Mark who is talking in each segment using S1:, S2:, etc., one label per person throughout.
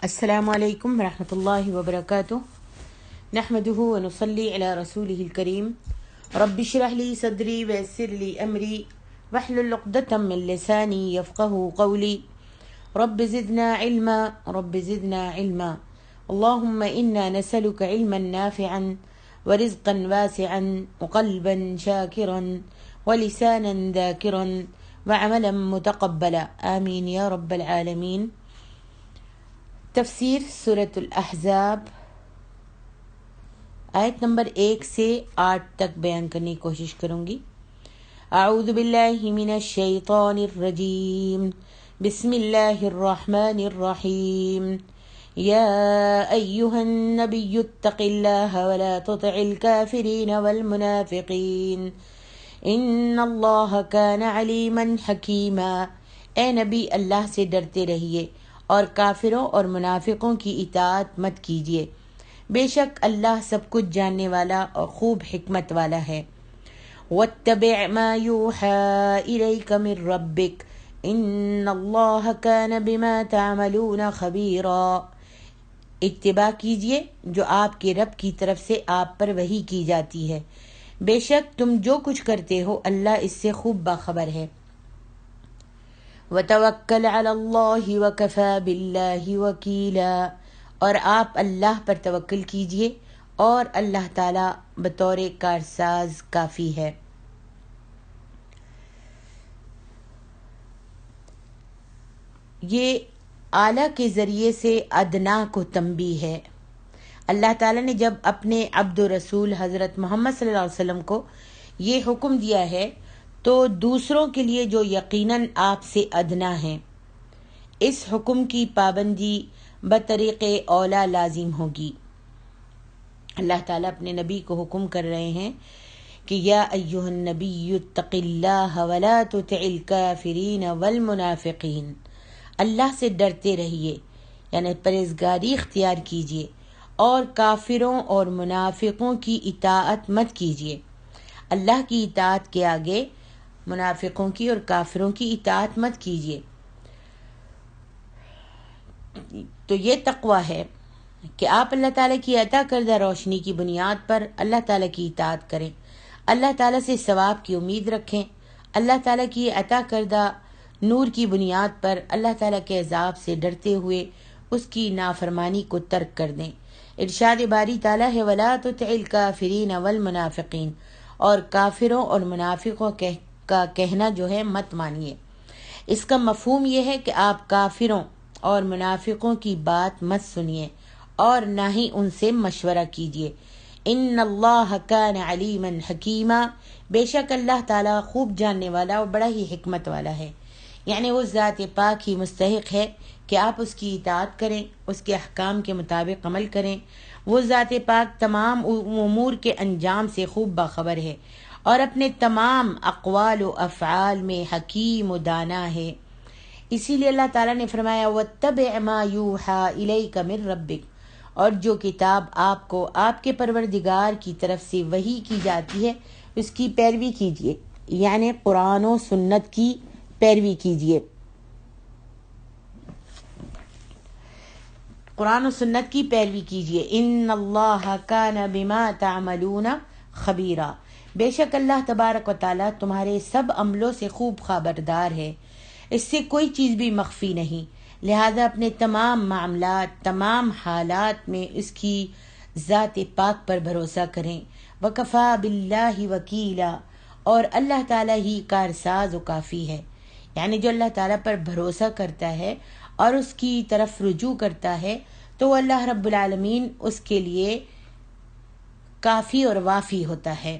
S1: السلام علیکم ورحمۃ اللہ وبرکاتہ نحمده ونصلی علی رسولہ الکریم رب اشرح لی صدری ویسر لی امری واحلل عقدۃ من لسانی یفقهوا قولی رب زدنا علما اللهم انا نسألك علما نافعا ورزقا واسعا وقلبا شاکرا ولسانا ذاکرا وعملا متقبلا آمین یا رب العالمین۔ تفسیر سورۃ الاحزاب آیت نمبر 1 سے 8 تک بیان کرنے کی کوشش کروں گی۔ اعوذ باللہ من الشیطان الرجیم، بسم اللہ الرحمن الرحیم، یا ایہا النبی اتق اللہ ولا تطع الکافرین والمنافقین ان اللہ کان علیما حکیما۔ اے نبی، اللہ سے ڈرتے رہیے اور کافروں اور منافقوں کی اطاعت مت کیجیے، بے شک اللہ سب کچھ جاننے والا اور خوب حکمت والا ہے۔ واتبع ما یوحى الیک من ربک ان اللہ کان بما تعملون خبیرا۔ اتباع کیجیے جو آپ کے رب کی طرف سے آپ پر وحی کی جاتی ہے، بے شک تم جو کچھ کرتے ہو اللہ اس سے خوب باخبر ہے۔ وتوکل علی اللہ وکفی باللہ وکیلا، اور آپ اللہ پر توکل کیجئے اور اللہ تعالی بطور کارساز کافی ہے۔ یہ اعلیٰ کے ذریعے سے ادنا کو تنبیہ ہے۔ اللہ تعالیٰ نے جب اپنے عبد و رسول حضرت محمد صلی اللہ علیہ وسلم کو یہ حکم دیا ہے تو دوسروں کے لیے جو یقیناً آپ سے ادنا ہیں، اس حکم کی پابندی بطریق اولا لازم ہوگی۔ اللہ تعالیٰ اپنے نبی کو حکم کر رہے ہیں کہ یا ایہا النبی اتق اللہ ولا تطع الکافرین والمنافقین، اللہ سے ڈرتے رہیے یعنی پرہیزگاری اختیار کیجیے اور کافروں اور منافقوں کی اطاعت مت کیجیے۔ اللہ کی اطاعت کے آگے منافقوں کی اور کافروں کی اطاعت مت کیجیے۔ تو یہ تقوی ہے کہ آپ اللہ تعالیٰ کی عطا کردہ روشنی کی بنیاد پر اللہ تعالیٰ کی اطاعت کریں، اللہ تعالیٰ سے ثواب کی امید رکھیں، اللہ تعالیٰ کی عطا کردہ نور کی بنیاد پر اللہ تعالیٰ کے عذاب سے ڈرتے ہوئے اس کی نافرمانی کو ترک کر دیں۔ ارشاد باری تعالیٰ ہے وَلَا تُطِعِ الْكَافِرِينَ وَالْمُنَافِقِينَ، اور کافروں اور منافقوں کا کہنا جو ہے مت مانیے۔ اس کا مفہوم یہ ہے کہ آپ کافروں اور منافقوں کی بات مت سنیے اور نہ ہی ان سے مشورہ کیجیے۔ ان اللہ کان علیما حکیما، بے شک اللہ تعالیٰ خوب جاننے والا اور بڑا ہی حکمت والا ہے، یعنی وہ ذات پاک ہی مستحق ہے کہ آپ اس کی اطاعت کریں، اس کے احکام کے مطابق عمل کریں۔ وہ ذات پاک تمام امور کے انجام سے خوب باخبر ہے اور اپنے تمام اقوال و افعال میں حکیم و دانا ہے۔ اسی لیے اللہ تعالیٰ نے فرمایا وَاتَّبِعْ مَا يُوحَى إِلَيْكَ مِن رَبِّكَ، اور جو کتاب آپ کو آپ کے پروردگار کی طرف سے وحی کی جاتی ہے اس کی پیروی کیجیے، یعنی قرآن و سنت کی پیروی کیجیے۔ قرآن و سنت کی پیروی کیجیے۔ ان اللہ کان بما تعملون خبیرا، بے شک اللہ تبارک و تعالیٰ تمہارے سب عملوں سے خوب خبردار ہے، اس سے کوئی چیز بھی مخفی نہیں، لہذا اپنے تمام معاملات تمام حالات میں اس کی ذات پاک پر بھروسہ کریں۔ وکفی باللہ وکیلا، اور اللہ تعالیٰ ہی کارساز و کافی ہے، یعنی جو اللہ تعالیٰ پر بھروسہ کرتا ہے اور اس کی طرف رجوع کرتا ہے تو اللہ رب العالمین اس کے لیے کافی اور وافی ہوتا ہے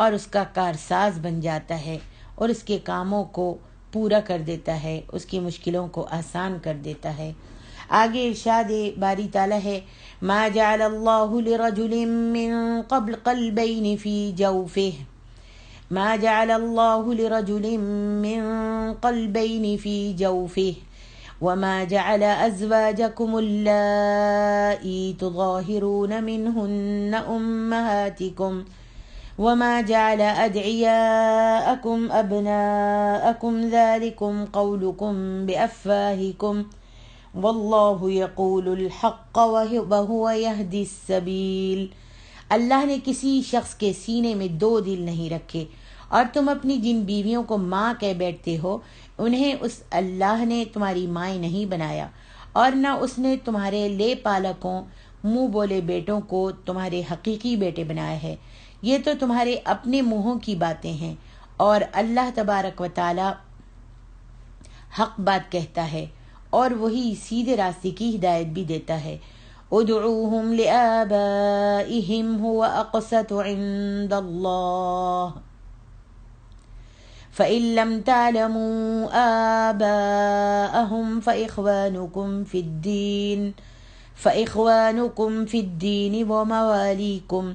S1: اور اس کا کارساز بن جاتا ہے اور اس کے کاموں کو پورا کر دیتا ہے، اس کی مشکلوں کو آسان کر دیتا ہے۔ آگے ارشاد باری تعالیٰ ہے ما جعل اللہ لرجل من قبل قلبین فی جوفہ، ما جعل اللہ لرجل من قلبین فی جوفہ وما جعل ازواجکم اللائی تظاہرون منہن امہاتکم وما جعل ادعیاءکم ابناءکم ذالکم قولکم بافواہکم واللہ یقول الحق وہو یہدی السبیل۔ اللہ نے کسی شخص کے سینے میں دو دل نہیں رکھے، اور تم اپنی جن بیویوں کو ماں کہہ بیٹھتے ہو انہیں اس اللہ نے تمہاری مائیں نہیں بنایا، اور نہ اس نے تمہارے لے پالکوں منہ بولے بیٹوں کو تمہارے حقیقی بیٹے بنایا ہے۔ یہ تو تمہارے اپنے منہوں کی باتیں ہیں، اور اللہ تبارک و تعالی حق بات کہتا ہے اور وہی سیدھے راستے کی ہدایت بھی دیتا ہے۔ ادعوہم لآبائہم هو اقسط عند اللہ فإن لم تعلموا آباءهم فإخوانكم في الدين ومواليكم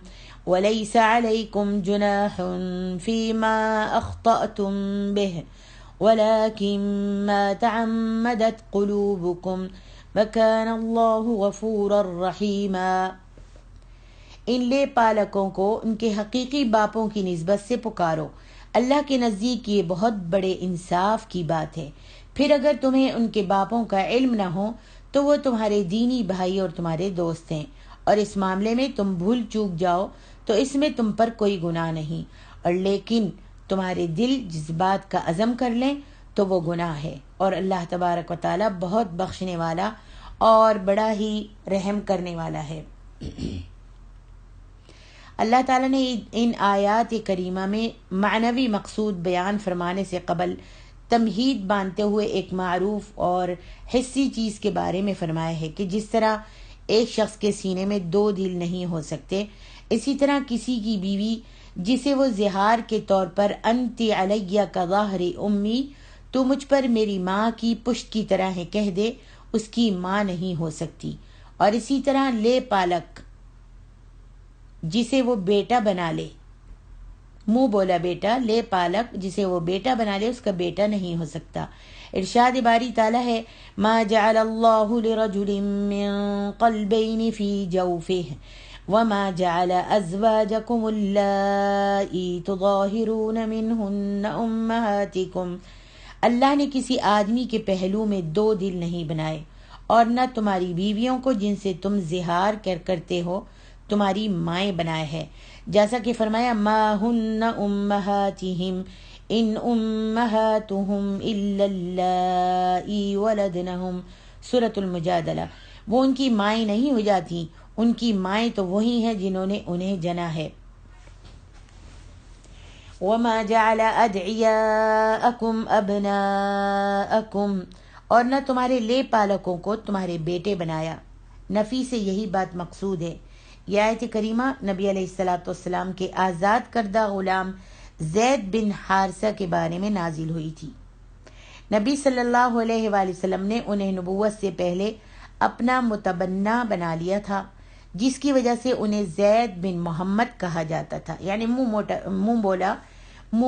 S1: وليس عليكم جناح فيما أخطأتم به ولكن ما تعمدت قلوبكم وكان الله غفورا رحيما۔ ان لے پالکوں کو ان کے حقیقی باپوں کی نسبت سے پکارو، اللہ کے نزدیک یہ بہت بڑے انصاف کی بات ہے۔ پھر اگر تمہیں ان کے باپوں کا علم نہ ہو تو وہ تمہارے دینی بھائی اور تمہارے دوست ہیں، اور اس معاملے میں تم بھول چوک جاؤ تو اس میں تم پر کوئی گناہ نہیں، اور لیکن تمہارے دل جس بات کا عزم کر لیں تو وہ گناہ ہے، اور اللہ تبارک و تعالی بہت بخشنے والا اور بڑا ہی رحم کرنے والا ہے۔ اللہ تعالیٰ نے ان آیات کریمہ میں معنوی مقصود بیان فرمانے سے قبل تمہید باندھتے ہوئے ایک معروف اور حسی چیز کے بارے میں فرمایا ہے کہ جس طرح ایک شخص کے سینے میں دو دل نہیں ہو سکتے، اسی طرح کسی کی بیوی جسے وہ زہار کے طور پر انتی علیہ کا ظاہر امی، تو مجھ پر میری ماں کی پشت کی طرح ہے کہہ دے، اس کی ماں نہیں ہو سکتی۔ اور اسی طرح لے پالک جسے وہ بیٹا بنا لے، منہ بولا بیٹا، لے پالک جسے وہ بیٹا بنا لے، اس کا بیٹا نہیں ہو سکتا۔ ارشاد باری تعالیٰ ہے، ما جعل اللہ لرجل من قلبین فی جوفہ وما جعل ازواجکم اللائی تظاہرون منہن امہاتکم۔ اللہ نے کسی آدمی کے پہلو میں دو دل نہیں بنائے، اور نہ تمہاری بیویوں کو جن سے تم زہار کرتے ہو تمہاری مائیں بنایا ہے، جیسا کہ فرمایا ما ہن امہاتہم ان امہاتہم الا اللائی ولدنہم، سورۃ المجادلہ۔ وہ ان کی مائیں نہیں ہو جاتی، ان کی مائیں تو وہی ہیں جنہوں نے انہیں جنا ہے۔ وما جعل ادعیاءکم ابناءکم، اور نہ تمہارے لے پالکوں کو تمہارے بیٹے بنایا۔ نفی سے یہی بات مقصود ہے۔ یہ آیت کریمہ نبی علیہ الصلوۃ والسلام کے آزاد کردہ غلام زید بن حارثہ کے بارے میں نازل ہوئی تھی۔ نبی صلی اللہ علیہ وآلہ وسلم نے انہیں نبوت سے پہلے اپنا متبنہ بنا لیا تھا، جس کی وجہ سے انہیں زید بن محمد کہا جاتا تھا، یعنی منہ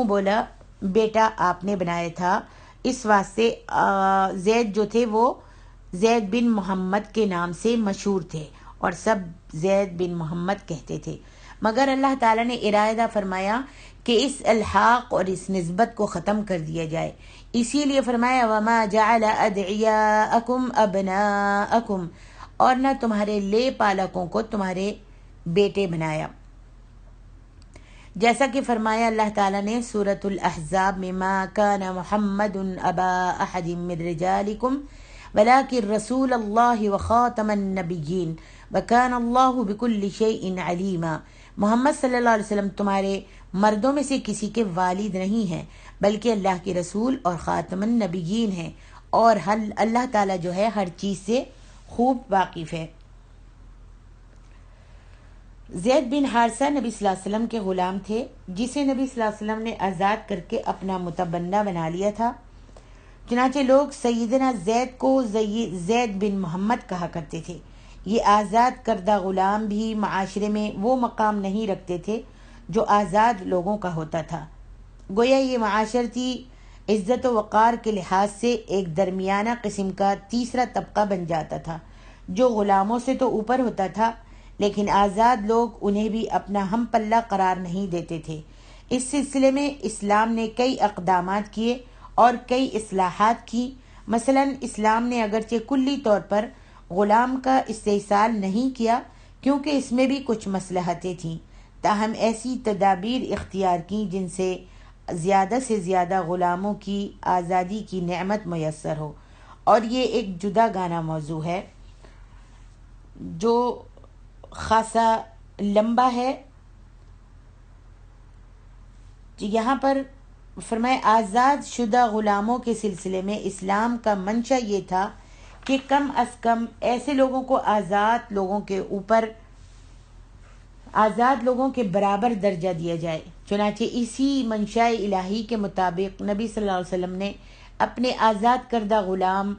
S1: بولا بیٹا آپ نے بنایا تھا۔ اس واسطے زید جو تھے وہ زید بن محمد کے نام سے مشہور تھے اور سب زید بن محمد کہتے تھے، مگر اللہ تعالیٰ نے ارادہ فرمایا کہ اس الحاق اور اس نسبت کو ختم کر دیا جائے، اسی لیے فرمایا وما جعل ادعیاءکم ابناءکم، اور نہ تمہارے لے پالکوں کو تمہارے بیٹے بنایا، جیسا کہ فرمایا اللہ تعالیٰ نے سورۃ الاحزاب میں ما کان محمد ابا احد من رجالکم ولکن رسول اللہ وخاتم النبیین وکان اللہ بکل شیء علیما۔ محمد صلی اللہ علیہ وسلم تمہارے مردوں میں سے کسی کے والد نہیں ہیں بلکہ اللہ کے رسول اور خاتم النبیین ہیں، اور اللہ تعالیٰ جو ہے ہر چیز سے خوب واقف ہے۔ زید بن حارثہ نبی صلی اللہ علیہ وسلم کے غلام تھے، جسے نبی صلی اللہ علیہ وسلم نے آزاد کر کے اپنا متبنہ بنا لیا تھا۔ چنانچہ لوگ سیدنا زید کو زید بن محمد کہا کرتے تھے۔ یہ آزاد کردہ غلام بھی معاشرے میں وہ مقام نہیں رکھتے تھے جو آزاد لوگوں کا ہوتا تھا، گویا یہ معاشرتی عزت و وقار کے لحاظ سے ایک درمیانہ قسم کا تیسرا طبقہ بن جاتا تھا، جو غلاموں سے تو اوپر ہوتا تھا لیکن آزاد لوگ انہیں بھی اپنا ہم پلہ قرار نہیں دیتے تھے۔ اس سلسلے میں اسلام نے کئی اقدامات کیے اور کئی اصلاحات کی، مثلاً اسلام نے اگرچہ کلی طور پر غلام کا استحصال نہیں کیا کیونکہ اس میں بھی کچھ مصلحتیں تھیں، تاہم ایسی تدابیر اختیار کیں جن سے زیادہ غلاموں کی آزادی کی نعمت میسر ہو، اور یہ ایک جدا گانا موضوع ہے جو خاصا لمبا ہے۔ یہاں پر فرمائے آزاد شدہ غلاموں کے سلسلے میں اسلام کا منشا یہ تھا کہ کم از کم ایسے لوگوں کو آزاد لوگوں کے برابر درجہ دیا جائے۔ چنانچہ اسی منشاء الہی کے مطابق نبی صلی اللہ علیہ وسلم نے اپنے آزاد کردہ غلام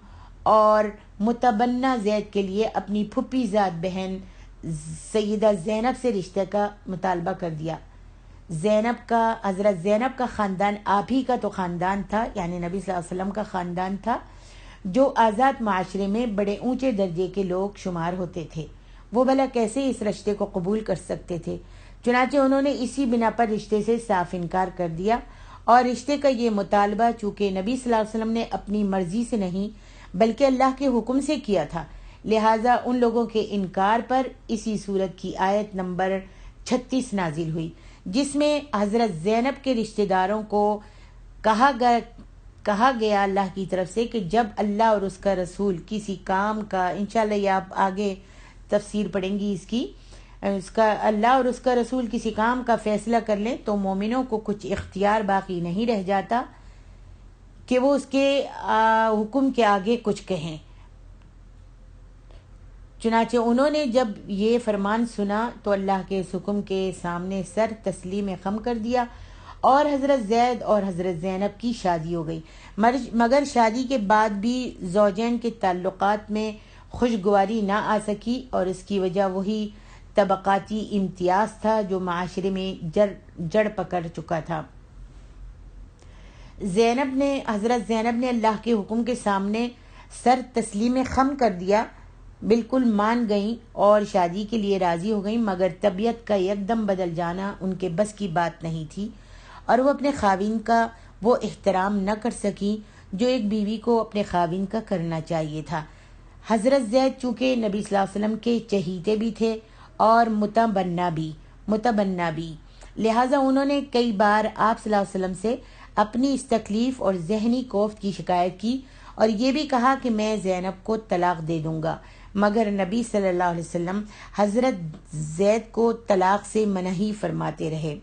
S1: اور متبنہ زید کے لیے اپنی پھوپھی زاد بہن سیدہ زینب سے رشتے کا مطالبہ کر دیا۔ حضرت زینب کا خاندان آپ ہی کا تو خاندان تھا، یعنی نبی صلی اللہ علیہ وسلم کا خاندان تھا، جو آزاد معاشرے میں بڑے اونچے درجے کے لوگ شمار ہوتے تھے۔ وہ بھلا کیسے اس رشتے کو قبول کر سکتے تھے؟ چنانچہ انہوں نے اسی بنا پر رشتے سے صاف انکار کر دیا، اور رشتے کا یہ مطالبہ چونکہ نبی صلی اللہ علیہ وسلم نے اپنی مرضی سے نہیں بلکہ اللہ کے حکم سے کیا تھا، لہٰذا ان لوگوں کے انکار پر اسی سورت کی آیت نمبر 36 نازل ہوئی، جس میں حضرت زینب کے رشتہ داروں کو کہا گیا اللہ کی طرف سے کہ جب اللہ اور اس کا رسول کسی کام کا، انشاءاللہ یہ آپ آگے تفسیر پڑھیں گی اس کا، اللہ اور اس کا رسول کسی کام کا فیصلہ کر لیں تو مومنوں کو کچھ اختیار باقی نہیں رہ جاتا کہ وہ اس کے حکم کے آگے کچھ کہیں۔ چنانچہ انہوں نے جب یہ فرمان سنا تو اللہ کے اس حکم کے سامنے سر تسلیم خم کر دیا، اور حضرت زید اور حضرت زینب کی شادی ہو گئی، مگر شادی کے بعد بھی زوجین کے تعلقات میں خوشگواری نہ آ سکی، اور اس کی وجہ وہی طبقاتی امتیاز تھا جو معاشرے میں جڑ پکڑ چکا تھا۔ حضرت زینب نے اللہ کے حکم کے سامنے سر تسلیم خم کر دیا، بالکل مان گئیں اور شادی کے لیے راضی ہو گئیں، مگر طبیعت کا یکدم بدل جانا ان کے بس کی بات نہیں تھی، اور وہ اپنے خاوند کا وہ احترام نہ کر سکی جو ایک بیوی کو اپنے خاوند کا کرنا چاہیے تھا۔ حضرت زید چونکہ نبی صلی اللہ علیہ وسلم کے چہیتے بھی تھے اور متبنہ بھی، لہٰذا انہوں نے کئی بار آپ صلی اللہ علیہ وسلم سے اپنی اس تکلیف اور ذہنی کوفت کی شکایت کی، اور یہ بھی کہا کہ میں زینب کو طلاق دے دوں گا، مگر نبی صلی اللہ علیہ وسلم حضرت زید کو طلاق سے منہی فرماتے رہے۔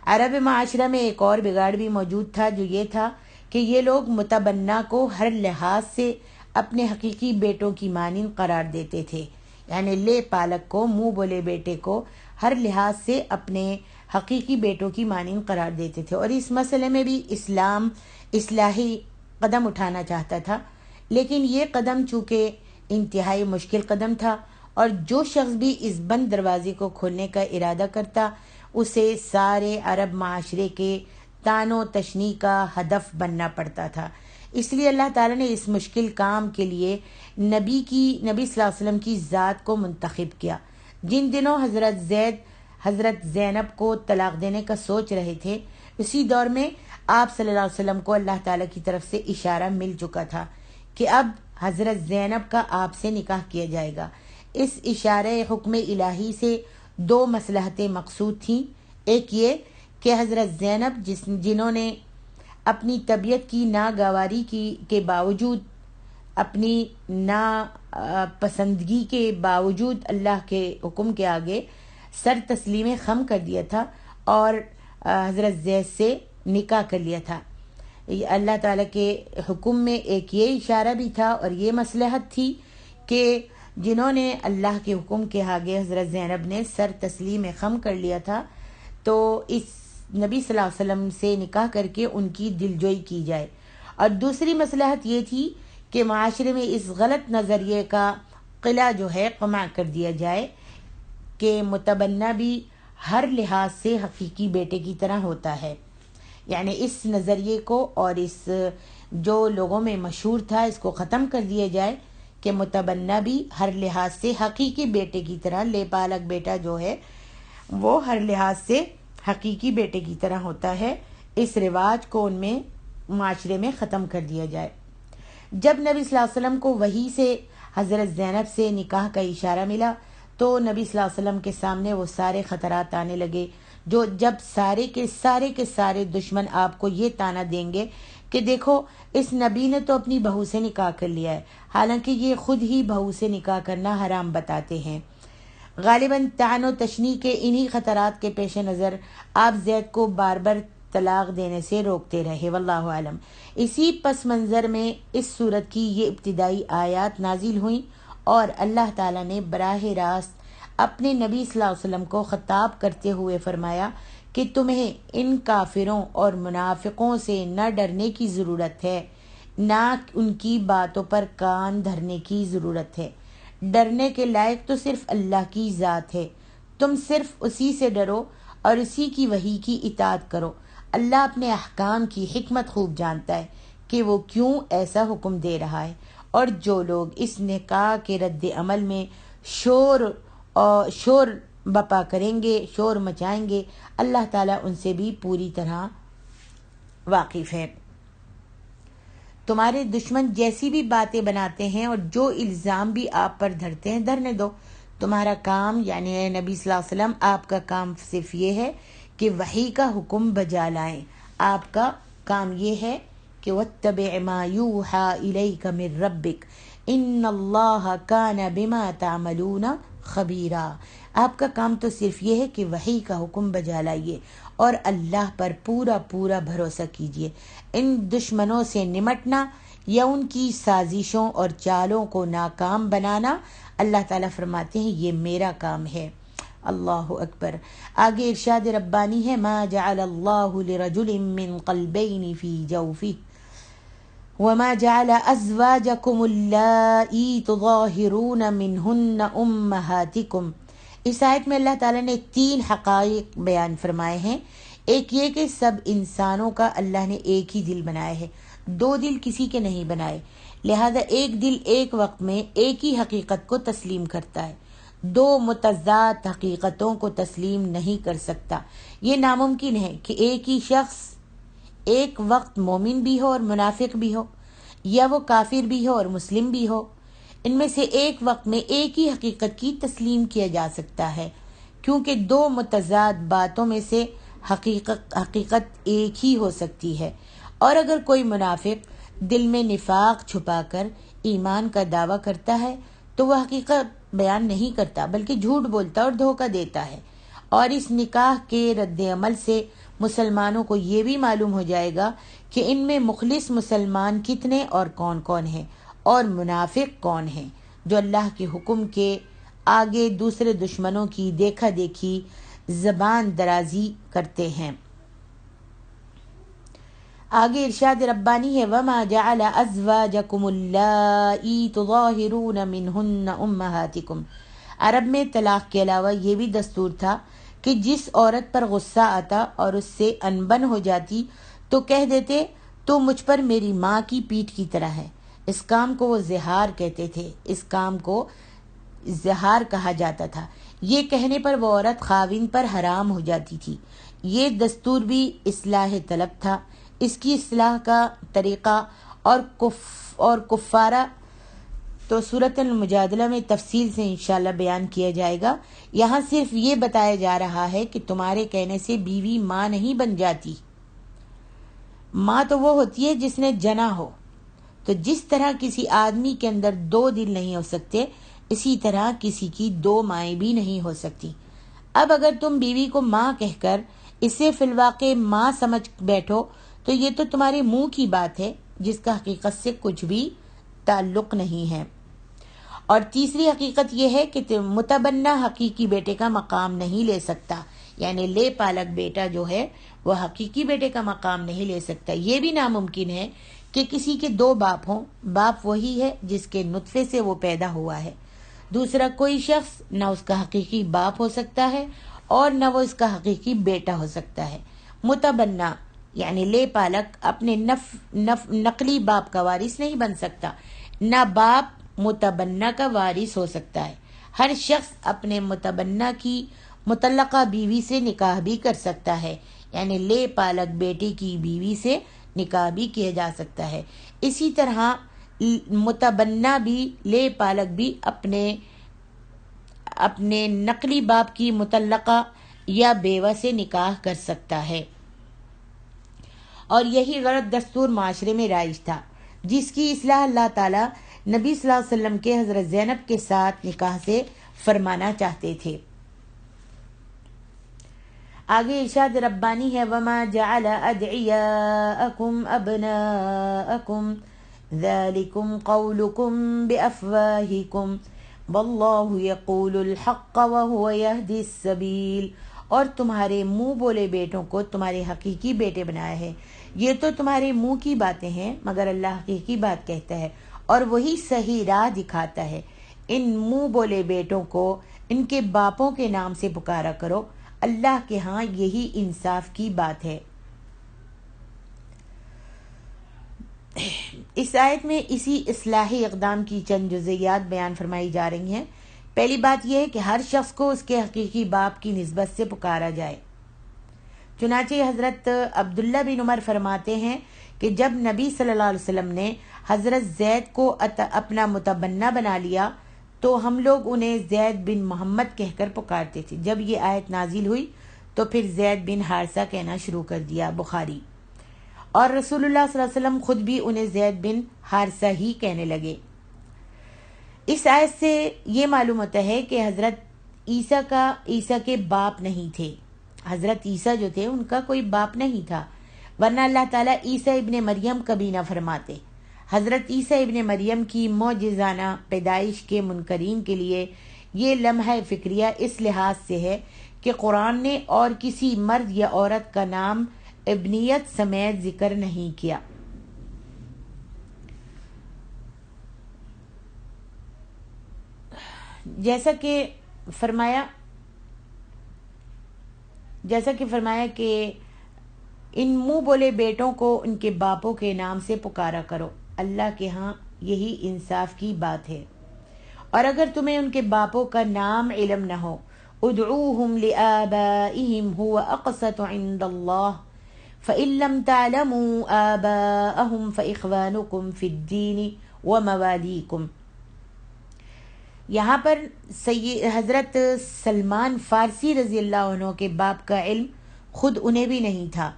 S1: عرب معاشرہ میں ایک اور بگاڑ بھی موجود تھا، جو یہ تھا کہ یہ لوگ متبنہ کو ہر لحاظ سے اپنے حقیقی بیٹوں کی مانند قرار دیتے تھے، یعنی لے پالک کو، منہ بولے بیٹے کو ہر لحاظ سے اپنے حقیقی بیٹوں کی مانند قرار دیتے تھے، اور اس مسئلے میں بھی اسلام اصلاحی قدم اٹھانا چاہتا تھا، لیکن یہ قدم چونکہ انتہائی مشکل قدم تھا، اور جو شخص بھی اس بند دروازے کو کھولنے کا ارادہ کرتا اسے سارے عرب معاشرے کے طعن و تشنیع کا ہدف بننا پڑتا تھا۔ اس لیے اللہ تعالیٰ نے اس مشکل کام کے لیے نبی صلی اللہ علیہ وسلم کی ذات کو منتخب کیا۔ جن دنوں حضرت زینب کو طلاق دینے کا سوچ رہے تھے، اسی دور میں آپ صلی اللہ علیہ وسلم کو اللہ تعالیٰ کی طرف سے اشارہ مل چکا تھا کہ اب حضرت زینب کا آپ سے نکاح کیا جائے گا۔ اس اشارے حکم الہی سے دو مصلحتیں مقصود تھیں، ایک یہ کہ حضرت زینب جنہوں نے اپنی طبیعت کی ناگواری کے باوجود، اپنی ناپسندگی کے باوجود اللہ کے حکم کے آگے سر تسلیم خم کر دیا تھا اور حضرت زید سے نکاح کر لیا تھا، اللہ تعالیٰ کے حکم میں ایک یہ اشارہ بھی تھا اور یہ مصلحت تھی کہ جنہوں نے اللہ کے حکم کے آگے حضرت زینب نے سر تسلیم خم کر لیا تھا تو اس نبی صلی اللہ علیہ وسلم سے نکاح کر کے ان کی دلجوئی کی جائے، اور دوسری مصلحت یہ تھی کہ معاشرے میں اس غلط نظریے کا قلعہ جو ہے قمع کر دیا جائے کہ متبنہ بھی ہر لحاظ سے حقیقی بیٹے کی طرح ہوتا ہے، یعنی اس نظریے کو اور اس جو لوگوں میں مشہور تھا اس کو ختم کر دیا جائے کہ متبنہ بھی ہر لحاظ سے حقیقی بیٹے کی طرح، لے پالک بیٹا جو ہے وہ ہر لحاظ سے حقیقی بیٹے کی طرح ہوتا ہے۔ اس رواج کو ان میں معاشرے میں ختم کر دیا جائے۔ جب نبی صلی اللہ علیہ وسلم کو وحی سے حضرت زینب سے نکاح کا اشارہ ملا تو نبی صلی اللہ علیہ وسلم کے سامنے وہ سارے خطرات آنے لگے، جو جب سارے کے سارے دشمن آپ کو یہ طعنہ دیں گے کہ دیکھو اس نبی نے تو اپنی بہو سے نکاح کر لیا ہے، حالانکہ یہ خود ہی بہو سے نکاح کرنا حرام بتاتے ہیں۔ غالباً طعن و تشنیع کے انہی خطرات کے پیش نظر آپ زید کو بار بار طلاق دینے سے روکتے رہے، واللہ عالم۔ اسی پس منظر میں اس صورت کی یہ ابتدائی آیات نازل ہوئیں اور اللہ تعالیٰ نے براہ راست اپنے نبی صلی اللہ علیہ وسلم کو خطاب کرتے ہوئے فرمایا کہ تمہیں ان کافروں اور منافقوں سے نہ ڈرنے کی ضرورت ہے، نہ ان کی باتوں پر کان دھرنے کی ضرورت ہے۔ ڈرنے کے لائق تو صرف اللہ کی ذات ہے، تم صرف اسی سے ڈرو اور اسی کی وحی کی اطاعت کرو۔ اللہ اپنے احکام کی حکمت خوب جانتا ہے کہ وہ کیوں ایسا حکم دے رہا ہے، اور جو لوگ اس نکاح کے رد عمل میں شور بپا کریں گے، شور مچائیں گے، اللہ تعالیٰ ان سے بھی پوری طرح واقف ہے۔ تمہارے دشمن جیسی بھی باتیں بناتے ہیں اور جو الزام بھی آپ پر دھرتے ہیں، دھرنے دو۔ تمہارا کام یعنی اے نبی صلی اللہ علیہ وسلم، آپ کا کام صرف یہ ہے کہ وحی کا حکم بجا لائیں۔ آپ کا کام یہ ہے کہ وَاتَّبِعْ مَا يُوحَى إِلَيْكَ مِن رَبِّكَ إِنَّ اللَّهَ كَانَ بِمَا تَعْمَلُونَ خَبِيرًا۔ آپ کا کام تو صرف یہ ہے کہ وحی کا حکم بجا لائیے اور اللہ پر پورا بھروسہ کیجیے۔ ان دشمنوں سے نمٹنا یا ان کی سازشوں اور چالوں کو ناکام بنانا، اللہ تعالیٰ فرماتے ہیں یہ میرا کام ہے۔ اللہ اکبر۔ آگے ارشاد ربانی ہے، ما جعل اللہ لرجل من قلبین فی جوفہ وما جعل ازواجکم اللائی تظاہرون منہن امہاتکم۔ اس آیت میں اللہ تعالیٰ نے 3 حقائق بیان فرمائے ہیں۔ ایک یہ کہ سب انسانوں کا اللہ نے ایک ہی دل بنایا ہے، 2 دل کسی کے نہیں بنائے، لہذا ایک دل ایک وقت میں ایک ہی حقیقت کو تسلیم کرتا ہے، 2 متضاد حقیقتوں کو تسلیم نہیں کر سکتا۔ یہ ناممکن ہے کہ ایک ہی شخص ایک وقت مومن بھی ہو اور منافق بھی ہو، یا وہ کافر بھی ہو اور مسلم بھی ہو۔ ان میں سے ایک وقت میں ایک ہی حقیقت کی تسلیم کیا جا سکتا ہے، کیونکہ 2 متضاد باتوں میں سے حقیقت ایک ہی ہو سکتی ہے۔ اور اگر کوئی منافق دل میں نفاق چھپا کر ایمان کا دعویٰ کرتا ہے تو وہ حقیقت بیان نہیں کرتا بلکہ جھوٹ بولتا اور دھوکہ دیتا ہے۔ اور اس نکاح کے رد عمل سے مسلمانوں کو یہ بھی معلوم ہو جائے گا کہ ان میں مخلص مسلمان کتنے اور کون کون ہیں اور منافق کون ہیں، جو اللہ کے حکم کے آگے دوسرے دشمنوں کی دیکھا دیکھی زبان درازی کرتے ہیں۔ آگے ارشاد ربانی ہے، وَمَا جَعَلَ أَزْوَاجَكُمُ اللَّائِي تُظَاهِرُونَ مِنْهُنَّ أُمَّهَاتِكُمْ۔ عرب میں طلاق کے علاوہ یہ بھی دستور تھا کہ جس عورت پر غصہ آتا اور اس سے انبن ہو جاتی تو کہہ دیتے تو مجھ پر میری ماں کی پیٹھ کی طرح ہے۔ اس کام کو وہ زہار کہتے تھے، اس کام کو زہار کہا جاتا تھا۔ یہ کہنے پر وہ عورت خاوند پر حرام ہو جاتی تھی۔ یہ دستور بھی اصلاح طلب تھا۔ اس کی اصلاح کا طریقہ اور کفارہ تو سورۃ المجادلہ میں تفصیل سے انشاءاللہ بیان کیا جائے گا۔ یہاں صرف یہ بتایا جا رہا ہے کہ تمہارے کہنے سے بیوی ماں نہیں بن جاتی۔ ماں تو وہ ہوتی ہے جس نے جنا ہو۔ تو جس طرح کسی آدمی کے اندر 2 دل نہیں ہو سکتے، اسی طرح کسی کی 2 مائیں بھی نہیں ہو سکتی۔ اب اگر تم بیوی کو ماں کہہ کر اسے فی الواقع ماں سمجھ بیٹھو تو یہ تو تمہارے منہ کی بات ہے جس کا حقیقت سے کچھ بھی تعلق نہیں ہے۔ اور تیسری حقیقت یہ ہے کہ متبنہ حقیقی بیٹے کا مقام نہیں لے سکتا، یعنی لے پالک بیٹا جو ہے وہ حقیقی بیٹے کا مقام نہیں لے سکتا۔ یہ بھی ناممکن ہے کہ کسی کے 2 باپ ہوں، باپ وہی ہے جس کے نطفے سے وہ پیدا ہوا ہے، دوسرا کوئی شخص نہ اس کا حقیقی باپ ہو سکتا ہے اور نہ وہ اس کا حقیقی بیٹا ہو سکتا ہے۔ متبنہ یعنی لے پالک اپنے نقلی باپ کا وارث نہیں بن سکتا، نہ باپ متبنہ کا وارث ہو سکتا ہے۔ ہر شخص اپنے متبنہ کی مطلقہ بیوی سے نکاح بھی کر سکتا ہے، یعنی لے پالک بیٹے کی بیوی سے نکاح بھی کیا جا سکتا ہے۔ اسی طرح متبنہ بھی لے پالک بھی اپنے نقلی باپ کی مطلقہ یا بیوہ سے نکاح کر سکتا ہے، اور یہی غلط دستور معاشرے میں رائج تھا، جس کی اصلاح اللہ تعالیٰ نبی صلی اللہ علیہ وسلم کے حضرت زینب کے ساتھ نکاح سے فرمانا چاہتے تھے۔ آگے ارشاد ربانی ہے، وَمَا جَعَلَ أَدْعِيَاءَكُمْ أَبْنَاءَكُمْ ذَلِكُمْ قَوْلُكُمْ بِأَفْوَاهِكُمْ وَاللَّهُ يَقُولُ الْحَقَّ وَهُوَ يَهْدِي السَّبِيلَ، اور تمہارے منہ بولے بیٹوں کو تمہارے حقیقی بیٹے بنایا ہے۔ یہ تو تمہارے منہ کی باتیں ہیں، مگر اللہ حقیقی بات کہتا ہے اور وہی صحیح راہ دکھاتا ہے۔ ان منہ بولے بیٹوں کو ان کے باپوں کے نام سے پکارا کرو، اللہ کے ہاں یہی انصاف کی بات ہے۔ اس آیت میں اسی اصلاحی اقدام کی چند جزئیات بیان فرمائی جا رہی ہیں۔ پہلی بات یہ ہے کہ ہر شخص کو اس کے حقیقی باپ کی نسبت سے پکارا جائے۔ چنانچہ حضرت عبداللہ بن عمر فرماتے ہیں کہ جب نبی صلی اللہ علیہ وسلم نے حضرت زید کو اپنا متبنہ بنا لیا تو ہم لوگ انہیں زید بن محمد کہہ کر پکارتے تھے۔ جب یہ آیت نازل ہوئی تو پھر زید بن حارثہ کہنا شروع کر دیا، بخاری۔ اور رسول اللہ صلی اللہ علیہ وسلم خود بھی انہیں زید بن حارثہ ہی کہنے لگے۔ اس آیت سے یہ معلوم ہوتا ہے کہ حضرت عیسیٰ کے باپ نہیں تھے۔ حضرت عیسیٰ جو تھے ان کا کوئی باپ نہیں تھا، ورنہ اللہ تعالیٰ عیسیٰ ابن مریم کبھی نہ فرماتے۔ حضرت عیسیٰ ابن مریم کی معجزانہ پیدائش کے منکرین کے لیے یہ لمحہ فکریہ اس لحاظ سے ہے کہ قرآن نے اور کسی مرد یا عورت کا نام ابنیت سمیت ذکر نہیں کیا۔ جیسا کہ فرمایا کہ ان منہ بولے بیٹوں کو ان کے باپوں کے نام سے پکارا کرو، اللہ کے ہاں یہی انصاف کی بات ہے۔ اور اگر تمہیں ان کے باپوں کا نام علم نہ ہو، ادعوہم لآبائہم هو اقسط عند اللہ فإن لم تعلموا آباءہم فإخوانکم فی الدین وموالیکم۔ یہاں پر حضرت سلمان فارسی رضی اللہ عنہ کے باپ کا علم خود انہیں بھی نہیں تھا،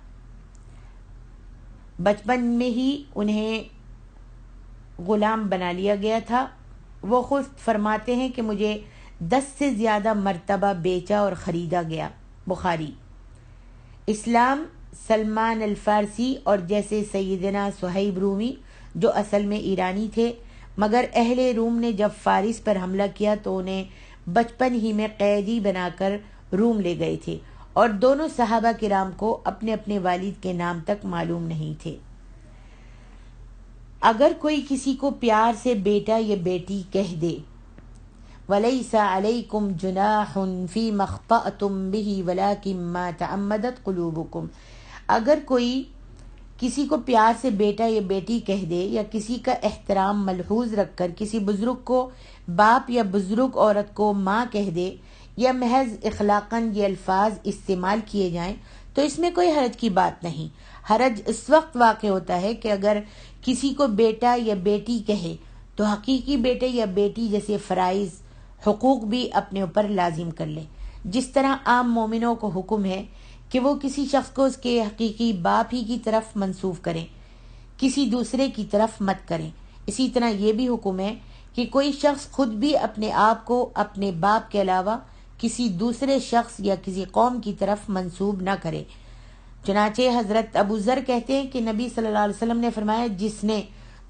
S1: بچپن میں ہی انہیں غلام بنا لیا گیا تھا۔ وہ خود فرماتے ہیں کہ مجھے 10 سے زیادہ مرتبہ بیچا اور خریدا گیا، بخاری۔ اسلام سلمان الفارسی اور جیسے سیدنا صہیب رومی جو اصل میں ایرانی تھے، مگر اہل روم نے جب فارس پر حملہ کیا تو انہیں بچپن ہی میں قیدی بنا کر روم لے گئے تھے، اور دونوں صحابہ کرام کو اپنے اپنے والد کے نام تک معلوم نہیں تھے۔ اگر کوئی کسی کو پیار سے بیٹا یا بیٹی کہہ دے، وَلَيْسَ عَلَيْكُمْ جُنَاحٌ فِي مَا اخْطَأْتُمْ بِهِ وَلَكِنْ مَا تَعَمَّدَتْ قُلُوبُكُمْ۔ اگر کوئی کسی کو پیار سے بیٹا یا بیٹی کہہ دے یا کسی کا احترام ملحوظ رکھ کر کسی بزرگ کو باپ یا بزرگ عورت کو ماں کہہ دے یا محض اخلاقاً یہ الفاظ استعمال کیے جائیں تو اس میں کوئی حرج کی بات نہیں۔ حرج اس وقت واقع ہوتا ہے کہ اگر کسی کو بیٹا یا بیٹی کہے تو حقیقی بیٹے یا بیٹی جیسے فرائض حقوق بھی اپنے اوپر لازم کر لے، جس طرح عام مومنوں کو حکم ہے کہ وہ کسی شخص کو اس کے حقیقی باپ ہی کی طرف منسوب کریں، کسی دوسرے کی طرف مت کریں۔ اسی طرح یہ بھی حکم ہے کہ کوئی شخص خود بھی اپنے آپ کو اپنے باپ کے علاوہ کسی دوسرے شخص یا کسی قوم کی طرف منسوب نہ کرے۔ چنانچہ حضرت ابو ذر کہتے ہیں کہ نبی صلی اللہ علیہ وسلم نے فرمایا، جس نے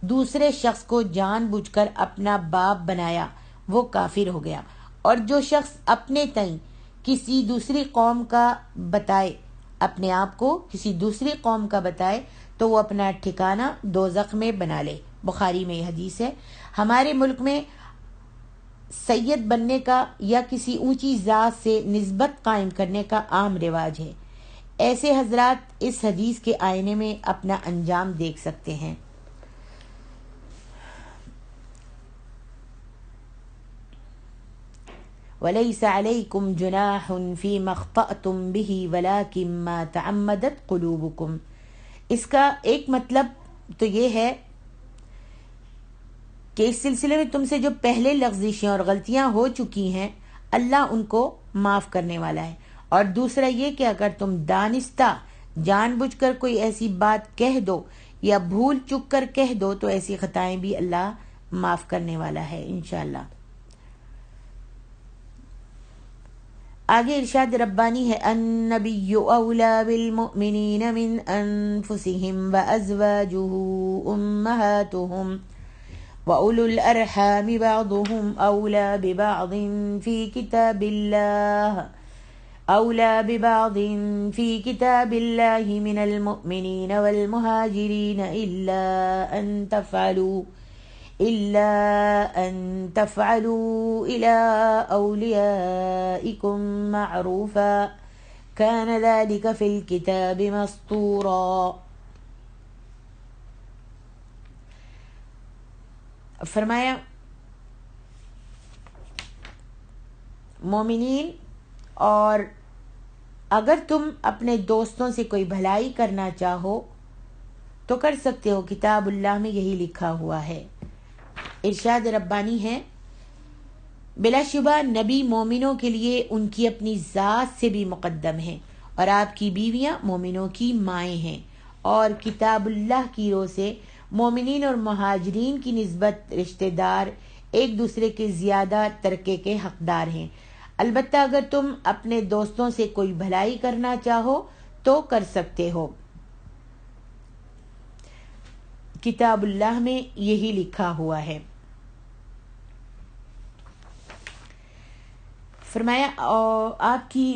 S1: دوسرے شخص کو جان بوجھ کر اپنا باپ بنایا وہ کافر ہو گیا، اور جو شخص اپنے تئیں کسی دوسری قوم کا بتائے، اپنے آپ کو کسی دوسری قوم کا بتائے تو وہ اپنا ٹھکانہ دوزخ میں بنا لے، بخاری میں یہ حدیث ہے۔ ہمارے ملک میں سید بننے کا یا کسی اونچی ذات سے نسبت قائم کرنے کا عام رواج ہے۔ ایسے حضرات اس حدیث کے آئینے میں اپنا انجام دیکھ سکتے ہیں۔ وَلَيْسَ عَلَيْكُمْ جُنَاحٌ فِي مَا اخْطَأْتُمْ بِهِ وَلَكِنْ مَا تَعَمَّدَتْ قُلُوبُكُمْ۔ اس کا ایک مطلب تو یہ ہے کہ اس سلسلے میں تم سے جو پہلے لغزشیں اور غلطیاں ہو چکی ہیں اللہ ان کو معاف کرنے والا ہے، اور دوسرا یہ کہ اگر تم دانستہ جان بوجھ کر کوئی ایسی بات کہہ دو یا بھول چک کر کہہ دو تو ایسی خطائیں بھی اللہ معاف کرنے والا ہے انشاءاللہ۔ آگے ارشاد ربانی ہے، النبی اولا بالمؤمنین من انفسهم وازواجه امہاتهم وَأُولُو الْأَرْحَامِ بَعْضُهُمْ أَوْلَى بِبَعْضٍ فِي كِتَابِ اللَّهِ مِنَ الْمُؤْمِنِينَ وَالْمُهَاجِرِينَ إِلَّا أَن تَفْعَلُوا إِلَى أَوْلِيَائِكُمْ مَعْرُوفًا كَانَ ذَلِكَ فِي الْكِتَابِ مَسْطُورًا۔ فرمایا مومنین، اور اگر تم اپنے دوستوں سے کوئی بھلائی کرنا چاہو تو کر سکتے ہو، کتاب اللہ میں یہی لکھا ہوا ہے۔ ارشاد ربانی ہے، بلا شبہ نبی مومنوں کے لیے ان کی اپنی ذات سے بھی مقدم ہیں، اور آپ کی بیویاں مومنوں کی مائیں ہیں، اور کتاب اللہ کی رو سے مومنین اور مہاجرین کی نسبت رشتہ دار ایک دوسرے کے زیادہ ترکے کے حقدار ہیں۔ البتہ اگر تم اپنے دوستوں سے کوئی بھلائی کرنا چاہو تو کر سکتے ہو، کتاب اللہ میں یہی لکھا ہوا ہے۔ فرمایا آپ کی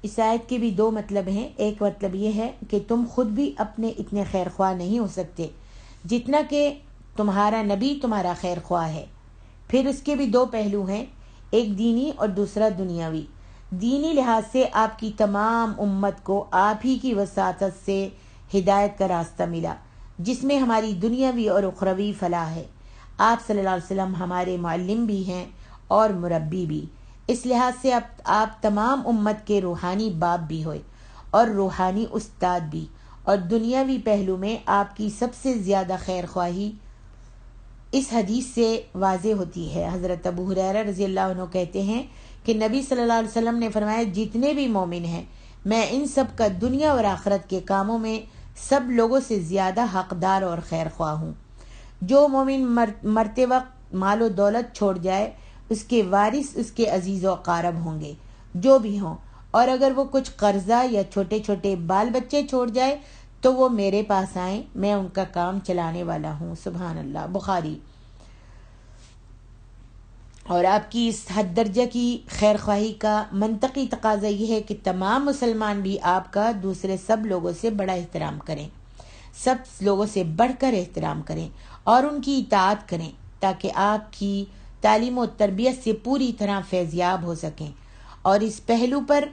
S1: اس آیت کے بھی دو مطلب ہیں۔ ایک مطلب یہ ہے کہ تم خود بھی اپنے اتنے خیر خواہ نہیں ہو سکتے جتنا کہ تمہارا نبی تمہارا خیر خواہ ہے۔ پھر اس کے بھی دو پہلو ہیں، ایک دینی اور دوسرا دنیاوی۔ دینی لحاظ سے آپ کی تمام امت کو آپ ہی کی وساطت سے ہدایت کا راستہ ملا، جس میں ہماری دنیاوی اور اخروی فلاح ہے۔ آپ صلی اللہ علیہ وسلم ہمارے معلم بھی ہیں اور مربی بھی، اس لحاظ سے آپ تمام امت کے روحانی باپ بھی ہوئے اور روحانی استاد بھی، اور دنیاوی پہلو میں آپ کی سب سے زیادہ خیر خواہی اس حدیث سے واضح ہوتی ہے۔ حضرت ابو ہریرہ رضی اللہ عنہ کہتے ہیں کہ نبی صلی اللہ علیہ وسلم نے فرمایا، جتنے بھی مومن ہیں میں ان سب کا دنیا اور آخرت کے کاموں میں سب لوگوں سے زیادہ حقدار اور خیر خواہ ہوں۔ جو مومن مرتے وقت مال و دولت چھوڑ جائے اس کے وارث اس کے عزیز و اقارب ہوں گے، جو بھی ہوں، اور اگر وہ کچھ قرضہ یا چھوٹے چھوٹے بال بچے چھوڑ جائے تو وہ میرے پاس آئیں، میں ان کا کام چلانے والا ہوں۔ سبحان اللہ۔ بخاری۔ اور آپ کی اس حد درجہ کی خیر خواہی کا منطقی تقاضا یہ ہے کہ تمام مسلمان بھی آپ کا دوسرے سب لوگوں سے بڑا احترام کریں، سب لوگوں سے بڑھ کر احترام کریں اور ان کی اطاعت کریں، تاکہ آپ کی تعلیم و تربیت سے پوری طرح فیضیاب ہو سکیں۔ اور اس پہلو پر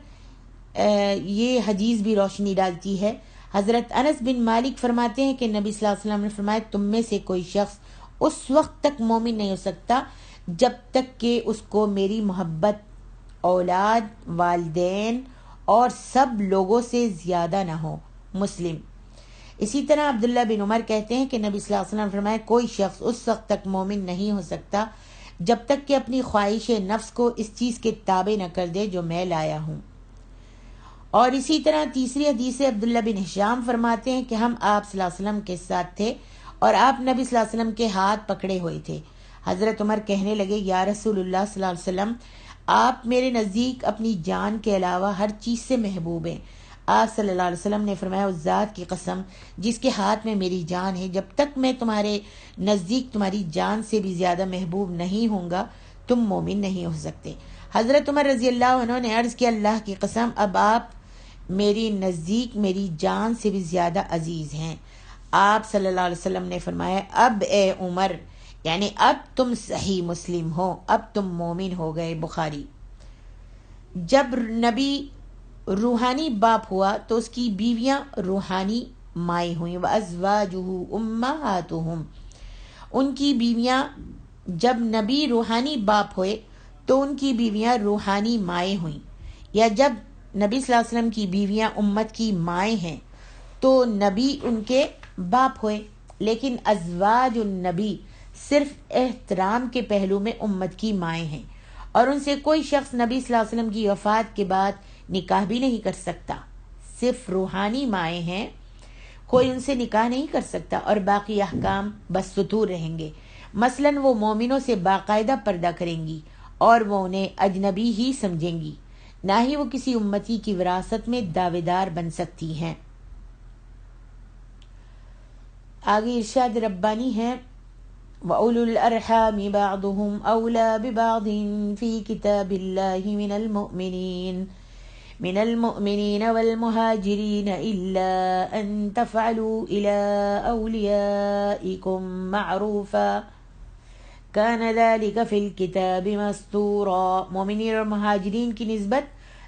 S1: یہ حدیث بھی روشنی ڈالتی ہے۔ حضرت انس بن مالک فرماتے ہیں کہ نبی صلی اللہ علیہ وسلم نے فرمایا، تم میں سے کوئی شخص اس وقت تک مومن نہیں ہو سکتا جب تک کہ اس کو میری محبت اولاد، والدین اور سب لوگوں سے زیادہ نہ ہو۔ مسلم۔ اسی طرح عبداللہ بن عمر کہتے ہیں کہ نبی صلی اللہ علیہ وسلم نے فرمایا، کوئی شخص اس وقت تک مومن نہیں ہو سکتا جب تک کہ اپنی خواہش نفس کو اس چیز کے تابع نہ کر دے جو میں لایا ہوں۔ اور اسی طرح تیسری حدیث سے عبداللہ بن ہشام فرماتے ہیں کہ ہم آپ صلی اللہ علیہ وسلم کے ساتھ تھے اور آپ نبی صلی اللہ علیہ وسلم کے ہاتھ پکڑے ہوئے تھے۔ حضرت عمر کہنے لگے، یا رسول اللہ صلی اللہ علیہ وسلم، آپ میرے نزدیک اپنی جان کے علاوہ ہر چیز سے محبوب ہیں۔ آپ صلی اللہ علیہ وسلم نے فرمایا، اس ذات کی قسم جس کے ہاتھ میں میری جان ہے، جب تک میں تمہارے نزدیک تمہاری جان سے بھی زیادہ محبوب نہیں ہوں گا تم مومن نہیں ہو سکتے۔ حضرت عمر رضی اللہ عنہ نے عرض کیا، اللہ کی قسم اب آپ میری نزدیک میری جان سے بھی زیادہ عزیز ہیں۔ آپ صلی اللہ علیہ وسلم نے فرمایا، اب اے عمر، یعنی اب تم صحیح مسلم ہو، اب تم مومن ہو گئے۔ بخاری۔ جب نبی روحانی باپ ہوا تو اس کی بیویاں روحانی مائیں ہوئیں۔ وَأَزْوَاجُهُ أُمَّهَاتُهُمْ، ان کی بیویاں جب نبی روحانی باپ ہوئے تو ان کی بیویاں روحانی مائیں ہوئیں، یا جب نبی صلی اللہ علیہ وسلم کی بیویاں امت کی مائیں ہیں تو نبی ان کے باپ ہوئے، لیکن ازواج النبی صرف احترام کے پہلو میں امت کی مائیں ہیں، اور ان سے کوئی شخص نبی صلی اللہ علیہ وسلم کی وفات کے بعد نکاح بھی نہیں کر سکتا۔ صرف روحانی مائیں ہیں، کوئی ان سے نکاح نہیں کر سکتا، اور باقی احکام بستور رہیں گے۔ مثلاً وہ مومنوں سے باقاعدہ پردہ کریں گی اور وہ انہیں اجنبی ہی سمجھیں گی، نہ ہی وہ کسی امتی کی وراثت میں دعوے دار بن سکتی ہیں۔ آگے ارشاد ربانی ہے، وَأُولُو الْأَرْحَامِ بَعْضُهُمْ أَوْلَى بِبَعْضٍ فِي كِتَابِ اللَّهِ من المؤمنين والمهاجرين إلا أن تفعلوا إلى أوليائكم معروفا كان ذلك في الكتاب مستورا۔ مومنین اور مہاجرین کی نسبت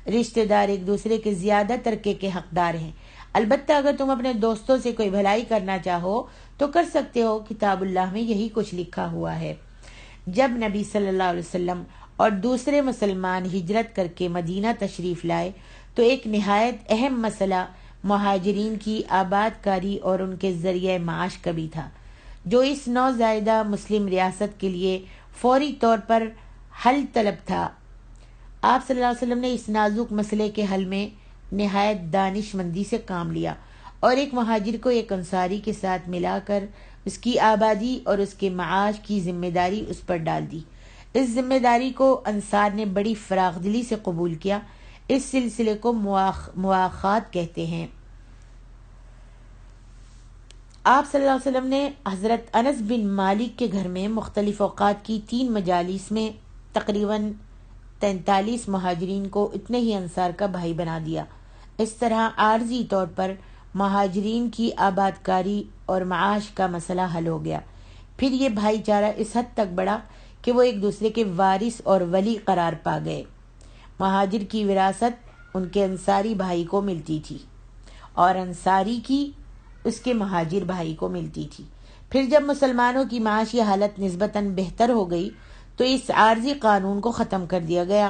S1: رشتہ دار ایک دوسرے کے زیادہ ترکے کے حقدار ہیں، البتہ اگر تم اپنے دوستوں سے کوئی بھلائی کرنا چاہو تو کر سکتے ہو، کتاب اللہ میں یہی کچھ لکھا ہوا ہے۔ جب نبی صلی اللہ علیہ وسلم اور دوسرے مسلمان ہجرت کر کے مدینہ تشریف لائے تو ایک نہایت اہم مسئلہ مہاجرین کی آباد کاری اور ان کے ذریعہ معاش کا بھی تھا، جو اس نوزائیدہ مسلم ریاست کے لیے فوری طور پر حل طلب تھا۔ آپ صلی اللہ علیہ وسلم نے اس نازک مسئلے کے حل میں نہایت دانش مندی سے کام لیا اور ایک مہاجر کو ایک انصاری کے ساتھ ملا کر اس کی آبادی اور اس کے معاش کی ذمہ داری اس پر ڈال دی۔ اس ذمہ داری کو انصار نے بڑی فراخ دلی سے قبول کیا۔ اس سلسلے کو مواخات کہتے ہیں۔ آپ صلی اللہ علیہ وسلم نے حضرت انس بن مالک کے گھر میں مختلف اوقات کی 3 مجالس میں تقریباً 43 مہاجرین کو اتنے ہی انصار کا بھائی بنا دیا۔ اس طرح عارضی طور پر مہاجرین کی آباد کاری اور معاش کا مسئلہ حل ہو گیا۔ پھر یہ بھائی چارہ اس حد تک بڑھا کہ وہ ایک دوسرے کے وارث اور ولی قرار پا گئے۔ مہاجر کی وراثت ان کے انصاری بھائی کو ملتی تھی اور انصاری کی اس کے مہاجر بھائی کو ملتی تھی۔ پھر جب مسلمانوں کی معاشی حالت نسبتاً بہتر ہو گئی تو اس عارضی قانون کو ختم کر دیا گیا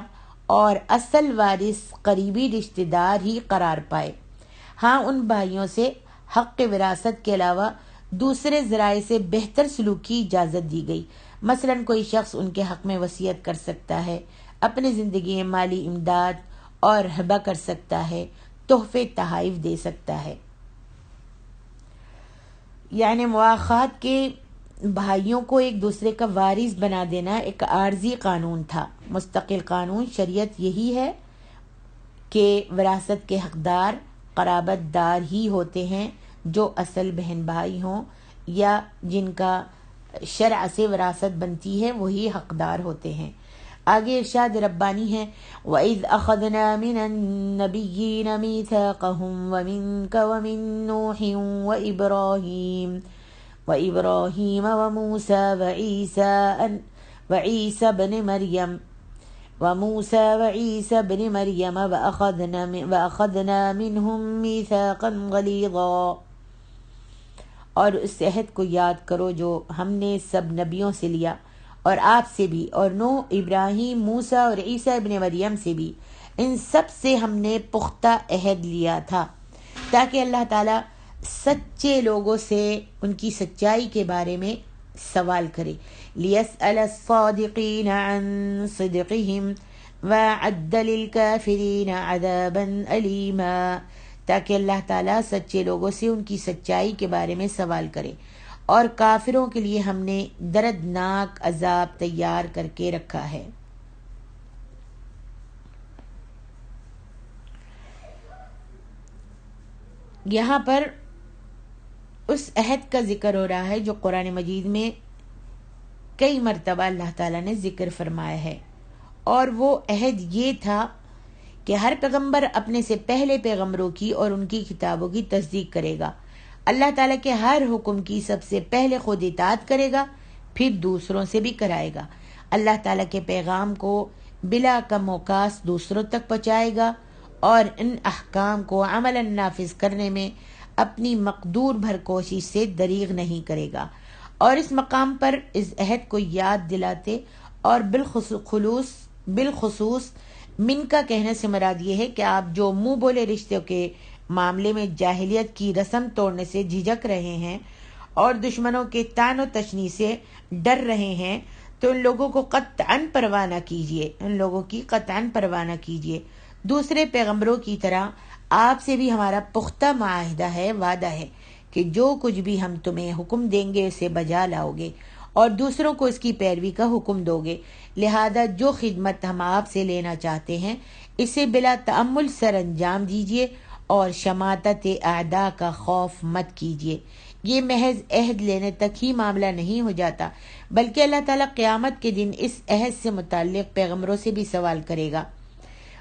S1: اور اصل وارث قریبی رشتہ دار ہی قرار پائے۔ ہاں، ان بھائیوں سے حق وراثت کے علاوہ دوسرے ذرائع سے بہتر سلوک کی اجازت دی گئی۔ مثلاً کوئی شخص ان کے حق میں وصیت کر سکتا ہے، اپنی زندگی میں مالی امداد اور ہبہ کر سکتا ہے، تحفے تحائف دے سکتا ہے۔ یعنی مواخات کے بھائیوں کو ایک دوسرے کا وارث بنا دینا ایک عارضی قانون تھا۔ مستقل قانون شریعت یہی ہے کہ وراثت کے حقدار قرابت دار ہی ہوتے ہیں، جو اصل بہن بھائی ہوں یا جن کا شرع سے وراثت بنتی ہے وہی حقدار ہوتے ہیں۔ آگے ارشاد ربانی ہے، وَإِذْ أَخَذْنَا مِنَ النَّبِيِّينَ مِيثَاقَهُمْ وَمِنْكَ وَمِن نُوحٍ وَإِبْرَاهِيمَ وَعِيسَى ابْنِ مَرْيَمَ وَأَخَذْنَا مِنْهُمْ مِيثَاقًا غَلِيظًا۔ اور اس عہد کو یاد کرو جو ہم نے سب نبیوں سے لیا، اور آپ سے بھی، اور نوح، ابراہیم، موسیٰ اور عیسیٰ ابن مریم سے بھی، ان سب سے ہم نے پختہ عہد لیا تھا تاکہ اللہ تعالیٰ سچے لوگوں سے ان کی سچائی کے بارے میں سوال کرے۔ لِيَسْأَلَ الصَّادِقِينَ عَن صِدْقِهِمْ وَأَعَدَّ لِلْكَافِرِينَ عَذَابًا أَلِيمًا، تاکہ اللہ تعالیٰ سچے لوگوں سے ان کی سچائی کے بارے میں سوال کرے، اور کافروں کے لیے ہم نے دردناک عذاب تیار کر کے رکھا ہے۔ یہاں پر اس عہد کا ذکر ہو رہا ہے جو قرآن مجید میں کئی مرتبہ اللہ تعالیٰ نے ذکر فرمایا ہے، اور وہ عہد یہ تھا کہ ہر پیغمبر اپنے سے پہلے پیغمبروں کی اور ان کی کتابوں کی تصدیق کرے گا، اللہ تعالیٰ کے ہر حکم کی سب سے پہلے خود اطاعت کرے گا، پھر دوسروں سے بھی کرائے گا، اللہ تعالیٰ کے پیغام کو بلا کم و کاست دوسروں تک پہنچائے گا، اور ان احکام کو عملاً نافذ کرنے میں اپنی مقدور بھر کوشش سے دریغ نہیں کرے گا۔ اور اس مقام پر اس عہد کو یاد دلاتے اور بالخصوص من کا کہنے سے مراد یہ ہے کہ آپ جو منہ بولے رشتوں کے معاملے میں جاہلیت کی رسم توڑنے سے جھجک رہے ہیں اور دشمنوں کے طعن و تشنیع سے ڈر رہے ہیں تو ان لوگوں کو قطعاً پرواہ نہ کیجیے، ان لوگوں کی قطعاً پرواہ نہ کیجیے۔ دوسرے پیغمبروں کی طرح آپ سے بھی ہمارا پختہ معاہدہ ہے، وعدہ ہے کہ جو کچھ بھی ہم تمہیں حکم دیں گے اسے بجا لاؤ گے اور دوسروں کو اس کی پیروی کا حکم دو گے، لہذا جو خدمت ہم آپ سے لینا چاہتے ہیں اسے بلا تأمل سر انجام دیجیے اور شماتت اعداء کا خوف مت کیجیے۔ یہ محض عہد لینے تک ہی معاملہ نہیں ہو جاتا، بلکہ اللہ تعالیٰ قیامت کے دن اس عہد سے متعلق پیغمبروں سے بھی سوال کرے گا،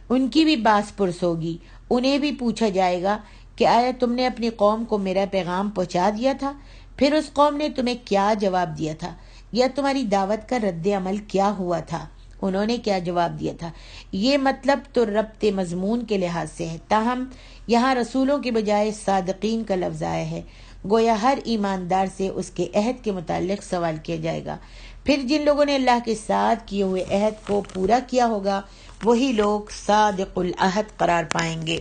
S1: ان کی بھی باس پرس ہوگی، انہیں بھی پوچھا جائے گا کہ آیا تم نے اپنی قوم کو میرا پیغام پہنچا دیا تھا؟ پھر اس قوم نے تمہیں کیا جواب دیا تھا؟ یا تمہاری دعوت کا رد عمل کیا ہوا تھا؟ انہوں نے کیا جواب دیا تھا؟ یہ مطلب تو ربط مضمون کے لحاظ سے ہے، تاہم یہاں رسولوں کے بجائے صادقین کا لفظ آیا ہے، گویا ہر ایماندار سے اس کے عہد کے متعلق سوال کیا جائے گا۔ پھر جن لوگوں نے اللہ کے ساتھ کیے ہوئے عہد کو پورا کیا ہوگا وہی لوگ صادق العہد قرار پائیں گے۔